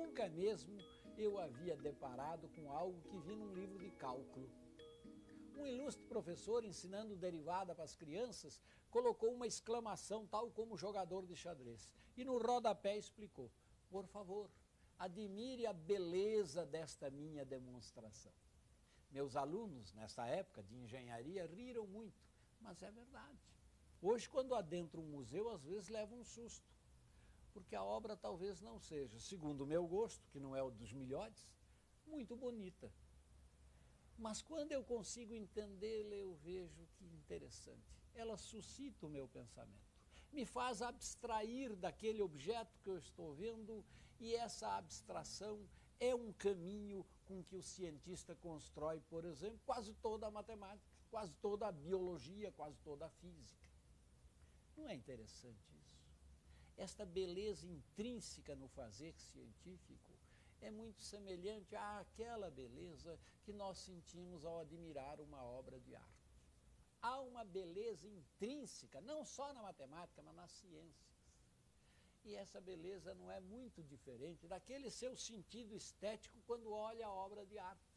nunca mesmo eu havia deparado com algo que vi num livro de cálculo. Um ilustre professor, ensinando derivada para as crianças, colocou uma exclamação tal como jogador de xadrez. E no rodapé explicou: por favor, admire a beleza desta minha demonstração. Meus alunos, nessa época de engenharia, riram muito, mas é verdade. Hoje, quando adentro um museu, às vezes leva um susto, porque a obra talvez não seja, segundo o meu gosto, que não é o dos melhores, muito bonita. Mas quando eu consigo entendê-la, eu vejo que interessante. Ela suscita o meu pensamento, me faz abstrair daquele objeto que eu estou vendo, e essa abstração é um caminho com que o cientista constrói, por exemplo, quase toda a matemática, quase toda a biologia, quase toda a física. Não é interessante isso? Esta beleza intrínseca no fazer científico é muito semelhante àquela beleza que nós sentimos ao admirar uma obra de arte. Há uma beleza intrínseca, não só na matemática, mas nas ciências. E essa beleza não é muito diferente daquele seu sentido estético quando olha a obra de arte.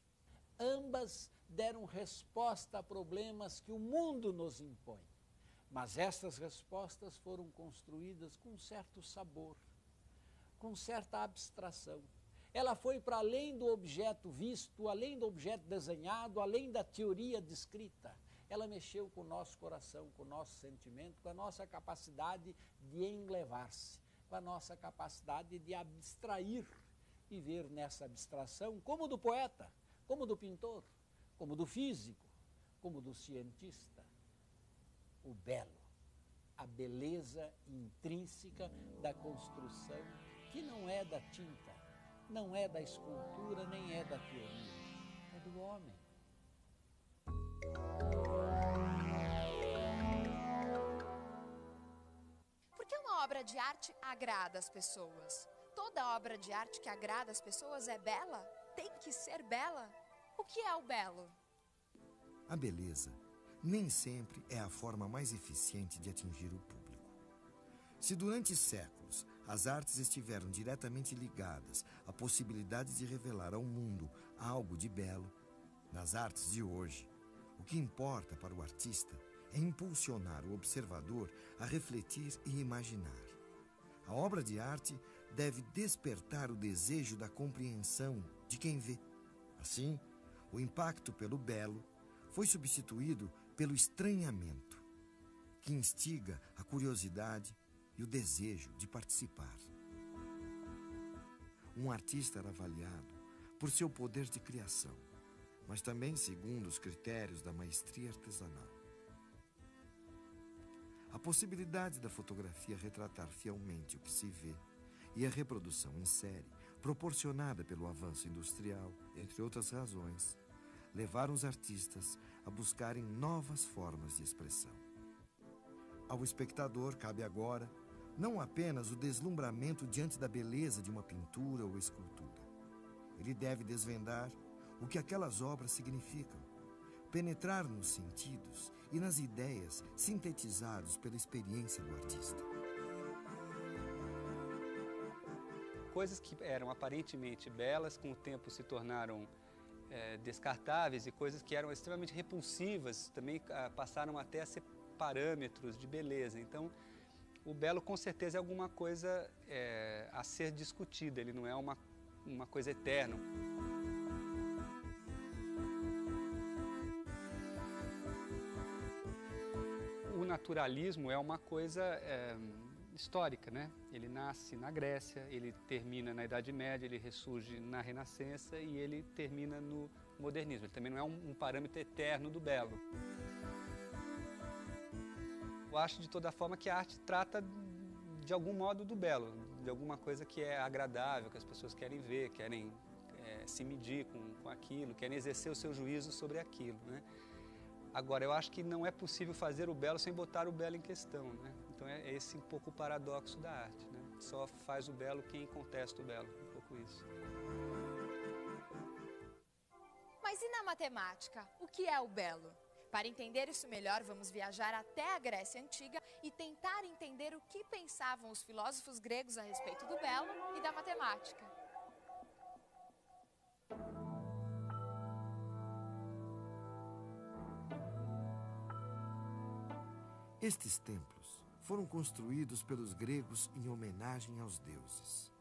Ambas deram resposta a problemas que o mundo nos impõe. Mas estas respostas foram construídas com certo sabor, com certa abstração. Ela foi para além do objeto visto, além do objeto desenhado, além da teoria descrita. Ela mexeu com o nosso coração, com o nosso sentimento, com a nossa capacidade de enlevar-se, com a nossa capacidade de abstrair e ver nessa abstração, como do poeta, como do pintor, como do físico, como do cientista, o belo, a beleza intrínseca da construção, que não é da tinta, não é da escultura, nem é da teoria, é do homem. Por que uma obra de arte agrada as pessoas? Toda obra de arte que agrada as pessoas é bela? Tem que ser bela? O que é o belo? A beleza nem sempre é a forma mais eficiente de atingir o público. Se durante séculos as artes estiveram diretamente ligadas à possibilidade de revelar ao mundo algo de belo, nas artes de hoje, o que importa para o artista é impulsionar o observador a refletir e imaginar. A obra de arte deve despertar o desejo da compreensão de quem vê. Assim, o impacto pelo belo foi substituído pelo estranhamento, que instiga a curiosidade e o desejo de participar. Um artista era avaliado por seu poder de criação, mas também segundo os critérios da maestria artesanal. A possibilidade da fotografia retratar fielmente o que se vê e a reprodução em série, proporcionada pelo avanço industrial, entre outras razões, levaram os artistas a buscarem novas formas de expressão. Ao espectador cabe agora não apenas o deslumbramento diante da beleza de uma pintura ou escultura. Ele deve desvendar o que aquelas obras significam, penetrar nos sentidos e nas ideias sintetizados pela experiência do artista. Coisas que eram aparentemente belas, com o tempo se tornaram descartáveis, e coisas que eram extremamente repulsivas também passaram até a ser parâmetros de beleza. Então, o belo com certeza é alguma coisa a ser discutida, ele não é uma coisa eterna. O naturalismo é uma coisa histórica, né? Ele nasce na Grécia, ele termina na Idade Média, ele ressurge na Renascença e ele termina no modernismo. Ele também não é um parâmetro eterno do belo. Eu acho de toda forma que a arte trata de algum modo do belo, de alguma coisa que é agradável, que as pessoas querem ver, querem se medir com aquilo, querem exercer o seu juízo sobre aquilo, né? Agora, eu acho que não é possível fazer o belo sem botar o belo em questão, né? Então é esse um pouco o paradoxo da arte, né? Só faz o belo quem contesta o belo, um pouco isso. Mas e na matemática? O que é o belo? Para entender isso melhor, vamos viajar até a Grécia Antiga e tentar entender o que pensavam os filósofos gregos a respeito do belo e da matemática. Estes templos foram construídos pelos gregos em homenagem aos deuses.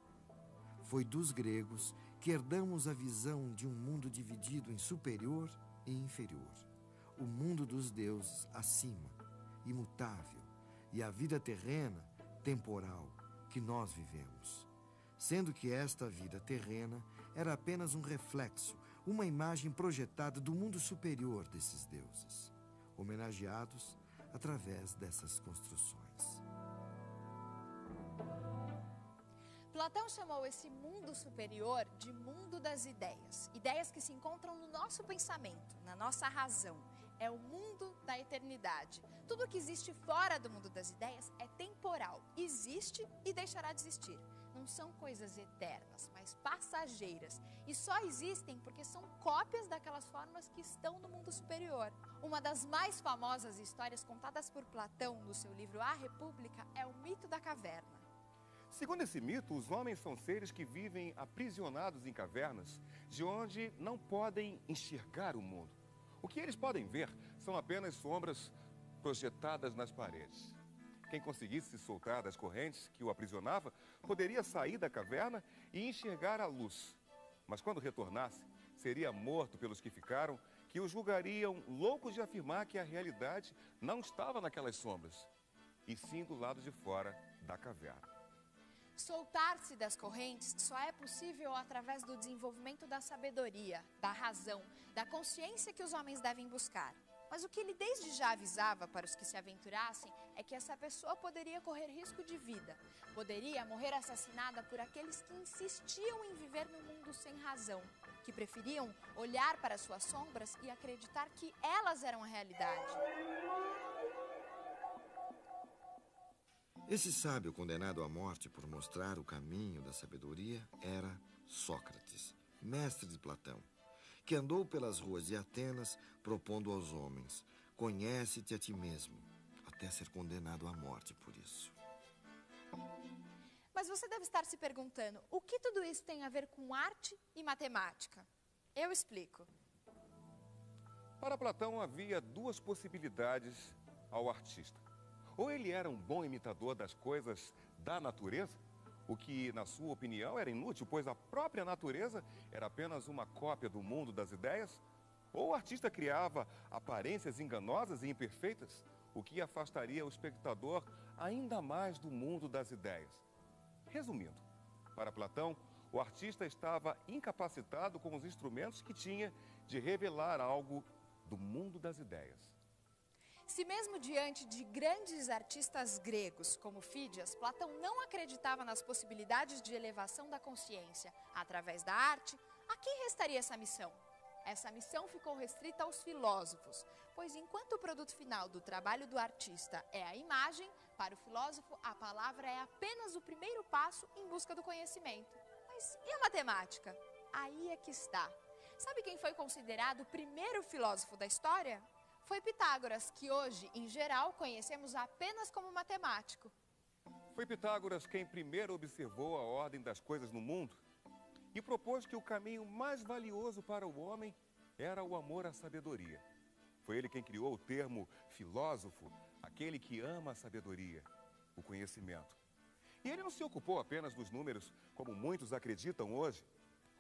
Foi dos gregos que herdamos a visão de um mundo dividido em superior e inferior. O mundo dos deuses acima, imutável, e a vida terrena, temporal, que nós vivemos. Sendo que esta vida terrena era apenas um reflexo, uma imagem projetada do mundo superior desses deuses, homenageados através dessas construções. Platão chamou esse mundo superior de mundo das ideias. Ideias que se encontram no nosso pensamento, na nossa razão. É o mundo da eternidade. Tudo que existe fora do mundo das ideias é temporal. Existe e deixará de existir. Não são coisas eternas, mas passageiras. E só existem porque são cópias daquelas formas que estão no mundo superior. Uma das mais famosas histórias contadas por Platão no seu livro A República é o mito da caverna. Segundo esse mito, os homens são seres que vivem aprisionados em cavernas, de onde não podem enxergar o mundo. O que eles podem ver são apenas sombras projetadas nas paredes. Quem conseguisse se soltar das correntes que o aprisionava, poderia sair da caverna e enxergar a luz. Mas quando retornasse, seria morto pelos que ficaram, que o julgariam loucos de afirmar que a realidade não estava naquelas sombras, e sim do lado de fora da caverna. Soltar-se das correntes só é possível através do desenvolvimento da sabedoria, da razão, da consciência que os homens devem buscar. Mas o que ele desde já avisava para os que se aventurassem é que essa pessoa poderia correr risco de vida, poderia morrer assassinada por aqueles que insistiam em viver num mundo sem razão, que preferiam olhar para suas sombras e acreditar que elas eram a realidade. Esse sábio condenado à morte por mostrar o caminho da sabedoria era Sócrates, mestre de Platão, que andou pelas ruas de Atenas propondo aos homens: conhece-te a ti mesmo, até ser condenado à morte por isso. Mas você deve estar se perguntando, o que tudo isso tem a ver com arte e matemática? Eu explico. Para Platão havia duas possibilidades ao artista. Ou ele era um bom imitador das coisas da natureza, o que, na sua opinião, era inútil, pois a própria natureza era apenas uma cópia do mundo das ideias, ou o artista criava aparências enganosas e imperfeitas, o que afastaria o espectador ainda mais do mundo das ideias. Resumindo, para Platão, o artista estava incapacitado com os instrumentos que tinha de revelar algo do mundo das ideias. Se mesmo diante de grandes artistas gregos, como Fídias, Platão não acreditava nas possibilidades de elevação da consciência através da arte, a quem restaria essa missão? Essa missão ficou restrita aos filósofos, pois enquanto o produto final do trabalho do artista é a imagem, para o filósofo a palavra é apenas o primeiro passo em busca do conhecimento. Mas e a matemática? Aí é que está. Sabe quem foi considerado o primeiro filósofo da história? Foi Pitágoras, que hoje, em geral, conhecemos apenas como matemático. Foi Pitágoras quem primeiro observou a ordem das coisas no mundo e propôs que o caminho mais valioso para o homem era o amor à sabedoria. Foi ele quem criou o termo filósofo, aquele que ama a sabedoria, o conhecimento. E ele não se ocupou apenas dos números, como muitos acreditam hoje.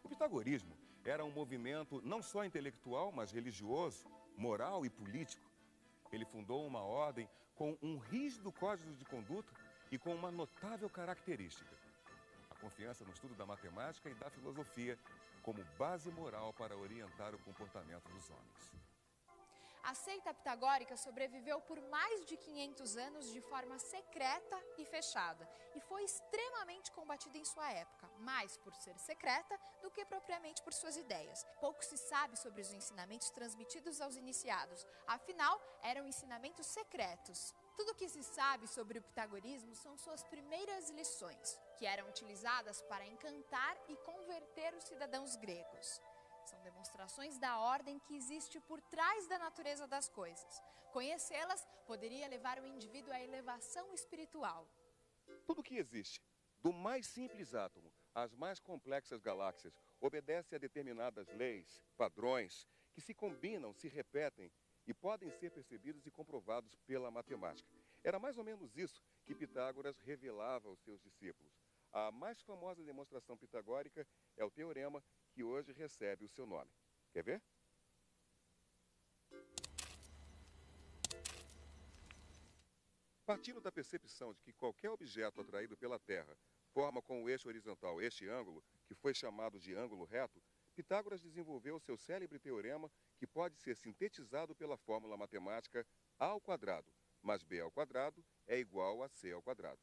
O pitagorismo era um movimento não só intelectual, mas religioso, moral e político. Ele fundou uma ordem com um rígido código de conduta e com uma notável característica: a confiança no estudo da matemática e da filosofia como base moral para orientar o comportamento dos homens. A seita pitagórica sobreviveu por mais de 500 anos de forma secreta e fechada e foi extremamente combatida em sua época, mais por ser secreta do que propriamente por suas ideias. Pouco se sabe sobre os ensinamentos transmitidos aos iniciados, afinal, eram ensinamentos secretos. Tudo o que se sabe sobre o pitagorismo são suas primeiras lições, que eram utilizadas para encantar e converter os cidadãos gregos. São demonstrações da ordem que existe por trás da natureza das coisas. Conhecê-las poderia levar o indivíduo à elevação espiritual. Tudo que existe, do mais simples átomo às mais complexas galáxias, obedece a determinadas leis, padrões, que se combinam, se repetem e podem ser percebidos e comprovados pela matemática. Era mais ou menos isso que Pitágoras revelava aos seus discípulos. A mais famosa demonstração pitagórica é o teorema que hoje recebe o seu nome. Quer ver? Partindo da percepção de que qualquer objeto atraído pela Terra forma com o eixo horizontal este ângulo, que foi chamado de ângulo reto, Pitágoras desenvolveu seu célebre teorema que pode ser sintetizado pela fórmula matemática A ao quadrado, mais B ao quadrado é igual a C ao quadrado.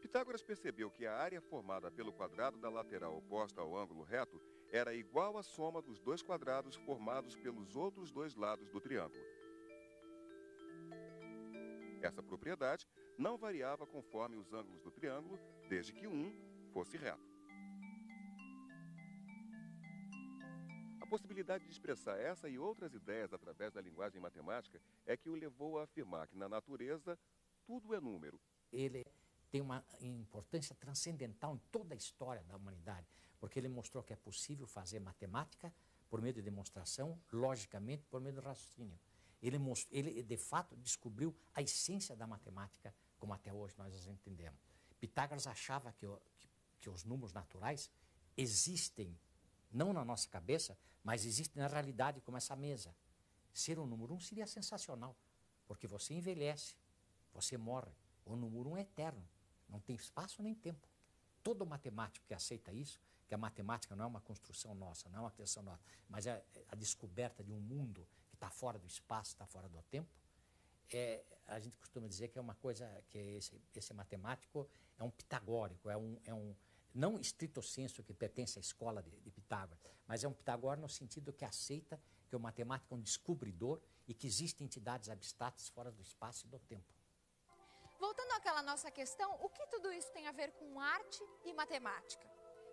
Pitágoras percebeu que a área formada pelo quadrado da lateral oposta ao ângulo reto era igual à soma dos dois quadrados formados pelos outros dois lados do triângulo. Essa propriedade não variava conforme os ângulos do triângulo, desde que um fosse reto. A possibilidade de expressar essa e outras ideias através da linguagem matemática é que o levou a afirmar que na natureza tudo é número. Ele tem uma importância transcendental em toda a história da humanidade, porque ele mostrou que é possível fazer matemática por meio de demonstração, logicamente, por meio do raciocínio. Ele, de fato, descobriu a essência da matemática, como até hoje nós as entendemos. Pitágoras achava que os números naturais existem, não na nossa cabeça, mas existem na realidade, como essa mesa. Ser o número 1 seria sensacional, porque você envelhece, você morre. O número 1 é eterno, não tem espaço nem tempo. Todo matemático que aceita isso, que a matemática não é uma construção nossa, não é uma criação nossa, mas é a descoberta de um mundo que está fora do espaço, está fora do tempo, a gente costuma dizer que é uma coisa, que esse matemático é um pitagórico, não estrito senso que pertence à escola de Pitágoras, mas é um pitagórico no sentido que aceita que o matemático é um descobridor e que existem entidades abstratas fora do espaço e do tempo. Voltando àquela nossa questão, o que tudo isso tem a ver com arte e matemática?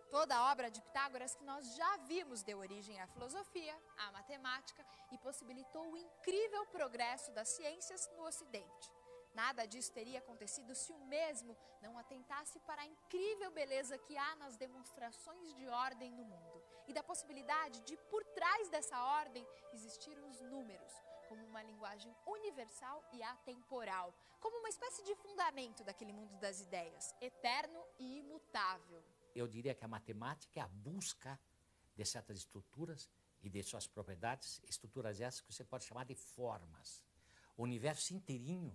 Toda a obra de Pitágoras que nós já vimos deu origem à filosofia, à matemática e possibilitou o incrível progresso das ciências no Ocidente. Nada disso teria acontecido se o mesmo não atentasse para a incrível beleza que há nas demonstrações de ordem no mundo e da possibilidade de, por trás dessa ordem, existir os números, como uma linguagem universal e atemporal, como uma espécie de fundamento daquele mundo das ideias, eterno e imutável. Eu diria que a matemática é a busca de certas estruturas e de suas propriedades, estruturas essas que você pode chamar de formas. O universo inteirinho,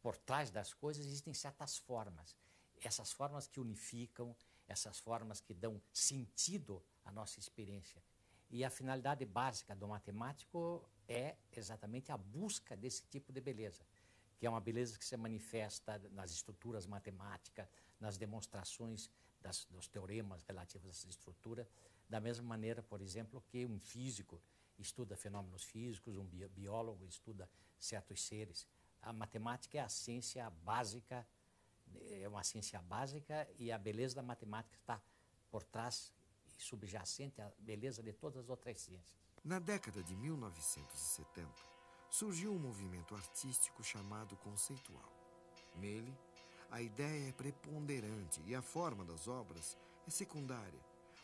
por trás das coisas, existem certas formas. Essas formas que unificam, essas formas que dão sentido à nossa experiência. E a finalidade básica do matemático é exatamente a busca desse tipo de beleza, que é uma beleza que se manifesta nas estruturas matemáticas, nas demonstrações dos teoremas relativos a essa estrutura, da mesma maneira, por exemplo, que um físico estuda fenômenos físicos, um biólogo estuda certos seres. A matemática é a ciência básica, é uma ciência básica, e a beleza da matemática está por trás e subjacente à beleza de todas as outras ciências. Na década de 1970, surgiu um movimento artístico chamado conceitual. Nele, a ideia é preponderante e a forma das obras é secundária,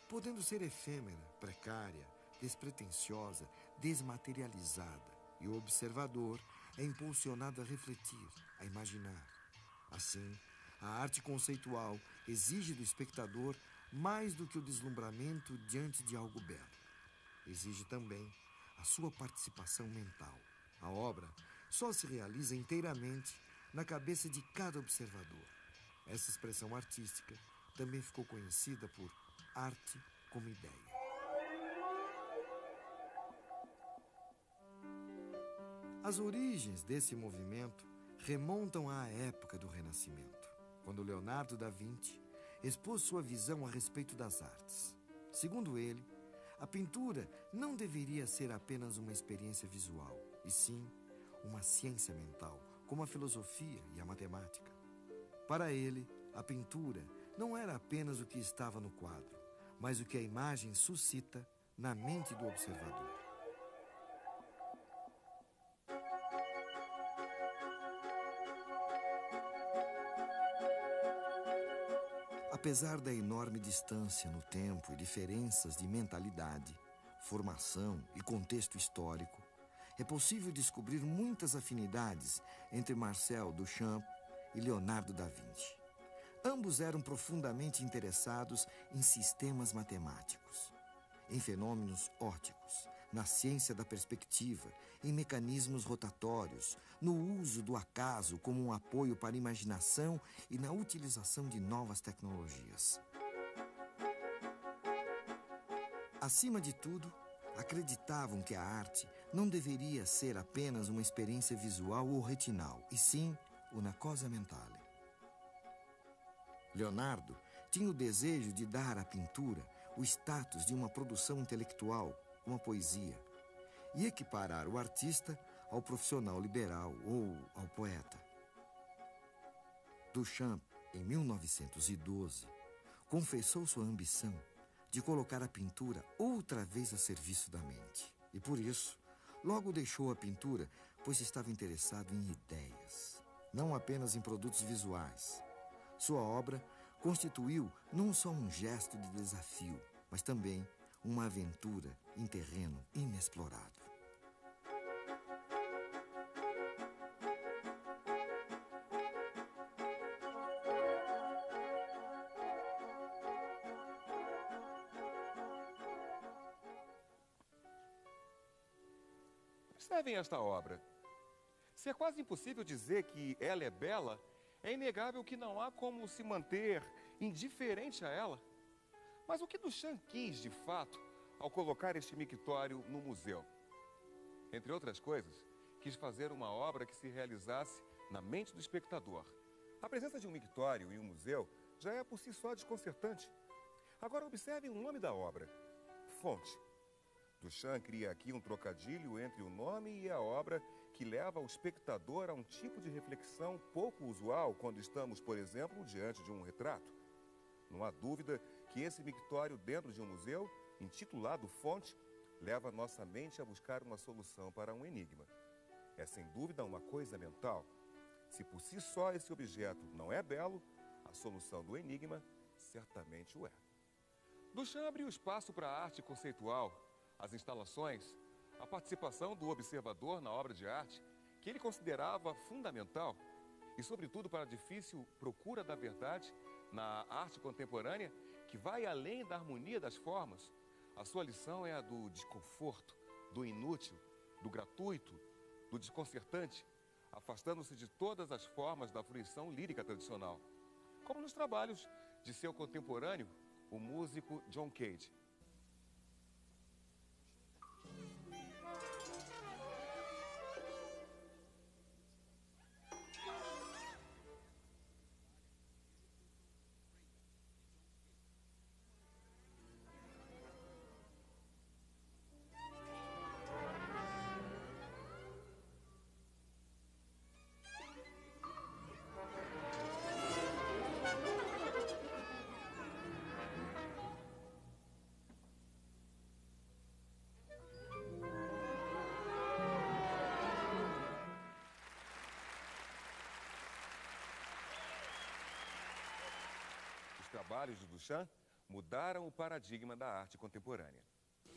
podendo ser efêmera, precária, despretensiosa, desmaterializada, e o observador é impulsionado a refletir, a imaginar. Assim, a arte conceitual exige do espectador mais do que o deslumbramento diante de algo belo. Exige também a sua participação mental. A obra só se realiza inteiramente na cabeça de cada observador. Essa expressão artística também ficou conhecida por arte como ideia. As origens desse movimento remontam à época do Renascimento, quando Leonardo da Vinci expôs sua visão a respeito das artes. Segundo ele, a pintura não deveria ser apenas uma experiência visual, e sim uma ciência mental, como a filosofia e a matemática. Para ele, a pintura não era apenas o que estava no quadro, mas o que a imagem suscita na mente do observador. Apesar da enorme distância no tempo e diferenças de mentalidade, formação e contexto histórico, é possível descobrir muitas afinidades entre Marcel Duchamp e Leonardo da Vinci. Ambos eram profundamente interessados em sistemas matemáticos, em fenômenos ópticos, na ciência da perspectiva, em mecanismos rotatórios, no uso do acaso como um apoio para a imaginação e na utilização de novas tecnologias. Acima de tudo, acreditavam que a arte não deveria ser apenas uma experiência visual ou retinal, e sim una cosa mentale. Leonardo tinha o desejo de dar à pintura o status de uma produção intelectual, uma poesia, e equiparar o artista ao profissional liberal ou ao poeta. Duchamp, em 1912, confessou sua ambição de colocar a pintura outra vez a serviço da mente. E por isso, logo deixou a pintura, pois estava interessado em ideias, não apenas em produtos visuais. Sua obra constituiu não só um gesto de desafio, mas também uma aventura em terreno inexplorado. Observem esta obra. Se é quase impossível dizer que ela é bela, é inegável que não há como se manter indiferente a ela. Mas o que Duchamp quis, de fato, ao colocar este mictório no museu? Entre outras coisas, quis fazer uma obra que se realizasse na mente do espectador. A presença de um mictório em um museu já é por si só desconcertante. Agora observem o nome da obra: Fonte. Duchamp cria aqui um trocadilho entre o nome e a obra que leva o espectador a um tipo de reflexão pouco usual quando estamos, por exemplo, diante de um retrato. Não há dúvida que esse mictório dentro de um museu, intitulado Fonte, leva nossa mente a buscar uma solução para um enigma. É sem dúvida uma coisa mental. Se por si só esse objeto não é belo, a solução do enigma certamente o é. Duchamp abriu espaço para a arte conceitual, as instalações, a participação do observador na obra de arte, que ele considerava fundamental, e sobretudo para a difícil procura da verdade na arte contemporânea, que vai além da harmonia das formas. A sua lição é a do desconforto, do inútil, do gratuito, do desconcertante, afastando-se de todas as formas da fruição lírica tradicional, como nos trabalhos de seu contemporâneo, o músico John Cage. Os trabalhos de Duchamp mudaram o paradigma da arte contemporânea.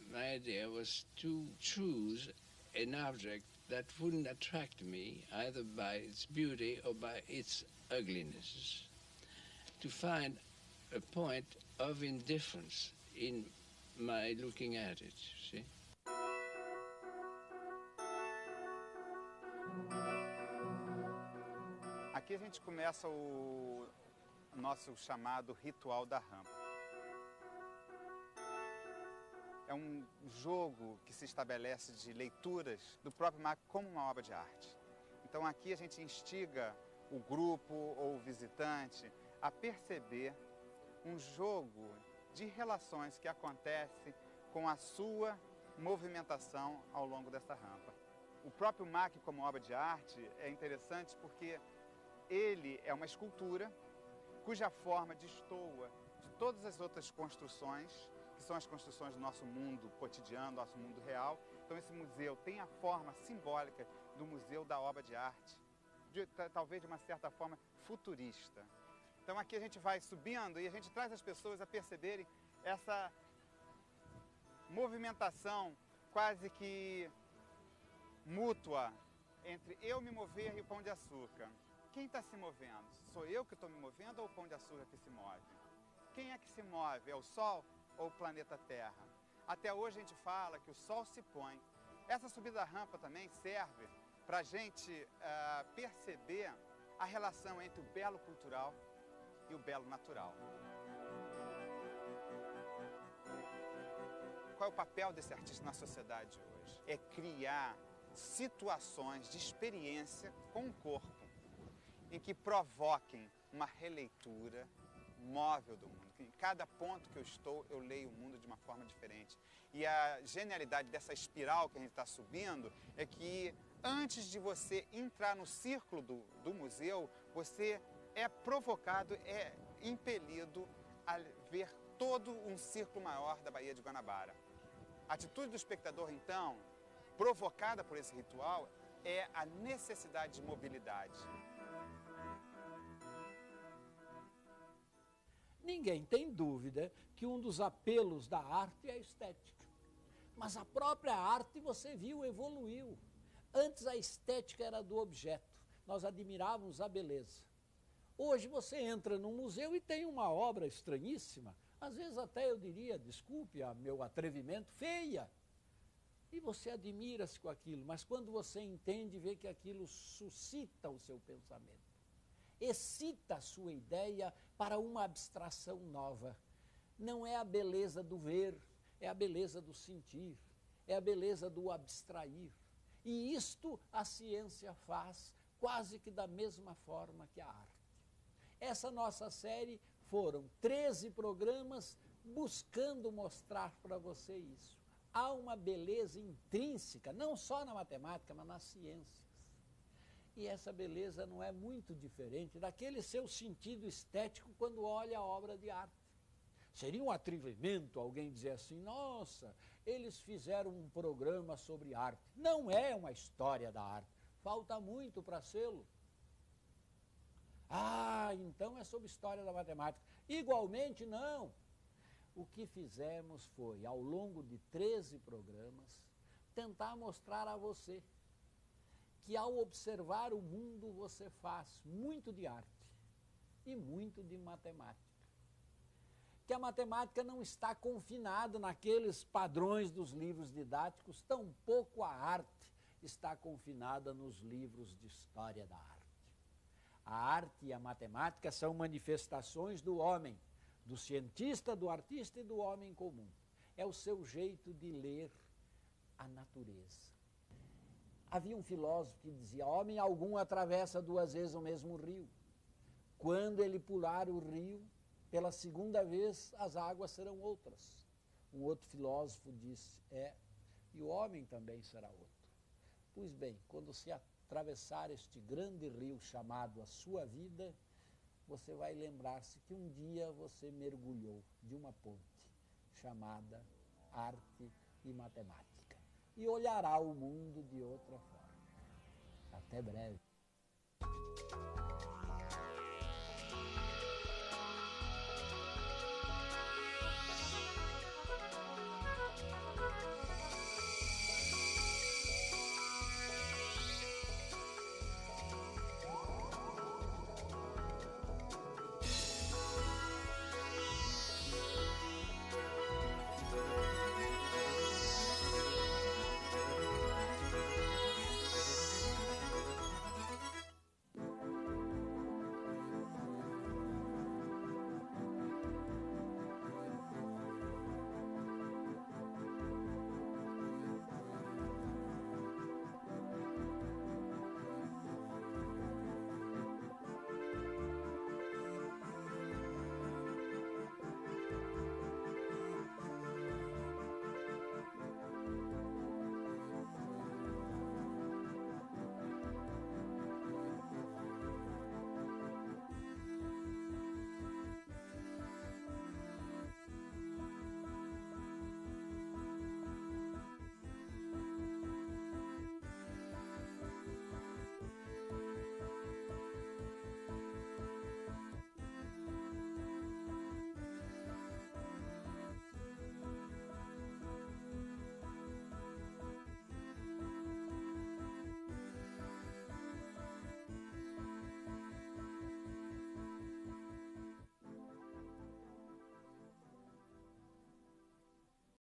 My idea was to choose an object that wouldn't attract me either by its beauty or by its ugliness. To find a point of indifference in my looking at it, see? Aqui a gente começa o nosso chamado ritual da rampa. É um jogo que se estabelece de leituras do próprio Marco como uma obra de arte. Então aqui a gente instiga o grupo ou o visitante a perceber um jogo de relações que acontece com a sua movimentação ao longo dessa rampa. O próprio Marco como obra de arte é interessante porque ele é uma escultura cuja forma destoa de todas as outras construções, que são as construções do nosso mundo cotidiano, nosso mundo real. Então esse museu tem a forma simbólica do museu da obra de arte, talvez de uma certa forma futurista. Então aqui a gente vai subindo e a gente traz as pessoas a perceberem essa movimentação quase que mútua entre eu me mover e o Pão de Açúcar. Quem está se movendo? Sou eu que estou me movendo ou o Pão de Açúcar que se move? Quem é que se move? É o Sol ou o planeta Terra? Até hoje a gente fala que o Sol se põe. Essa subida da rampa também serve para a gente perceber a relação entre o belo cultural e o belo natural. Qual é o papel desse artista na sociedade hoje? É criar situações de experiência com o corpo, em que provoquem uma releitura móvel do mundo. Em cada ponto que eu estou, eu leio o mundo de uma forma diferente. E a genialidade dessa espiral que a gente está subindo é que antes de você entrar no círculo do museu, você é provocado, é impelido a ver todo um círculo maior da Baía de Guanabara. A atitude do espectador, então, provocada por esse ritual, é a necessidade de mobilidade. Ninguém tem dúvida que um dos apelos da arte é a estética. Mas a própria arte, você viu, evoluiu. Antes a estética era do objeto, nós admirávamos a beleza. Hoje você entra num museu e tem uma obra estranhíssima, às vezes até eu diria, desculpe a meu atrevimento, feia. E você admira-se com aquilo, mas quando você entende, vê que aquilo suscita o seu pensamento, excita a sua ideia para uma abstração nova. Não é a beleza do ver, é a beleza do sentir, é a beleza do abstrair. E isto a ciência faz quase que da mesma forma que a arte. Essa nossa série foram 13 programas buscando mostrar para você isso. Há uma beleza intrínseca, não só na matemática, mas nas ciências. E essa beleza não é muito diferente daquele seu sentido estético quando olha a obra de arte. Seria um atrevimento alguém dizer assim, nossa, eles fizeram um programa sobre arte. Não é uma história da arte, falta muito para sê-lo. Ah, então é sobre história da matemática. Igualmente não. O que fizemos foi, ao longo de 13 programas, tentar mostrar a você que ao observar o mundo você faz muito de arte e muito de matemática. Que a matemática não está confinada naqueles padrões dos livros didáticos, tampouco a arte está confinada nos livros de história da arte. A arte e a matemática são manifestações do homem, do cientista, do artista e do homem comum. É o seu jeito de ler a natureza. Havia um filósofo que dizia, homem algum atravessa 2 vezes o mesmo rio. Quando ele pular o rio, pela segunda vez as águas serão outras. Um outro filósofo disse, e o homem também será outro. Pois bem, quando se atravessar este grande rio chamado a sua vida, você vai lembrar-se que um dia você mergulhou de uma ponte chamada arte e matemática e olhará o mundo de outra forma. Até breve.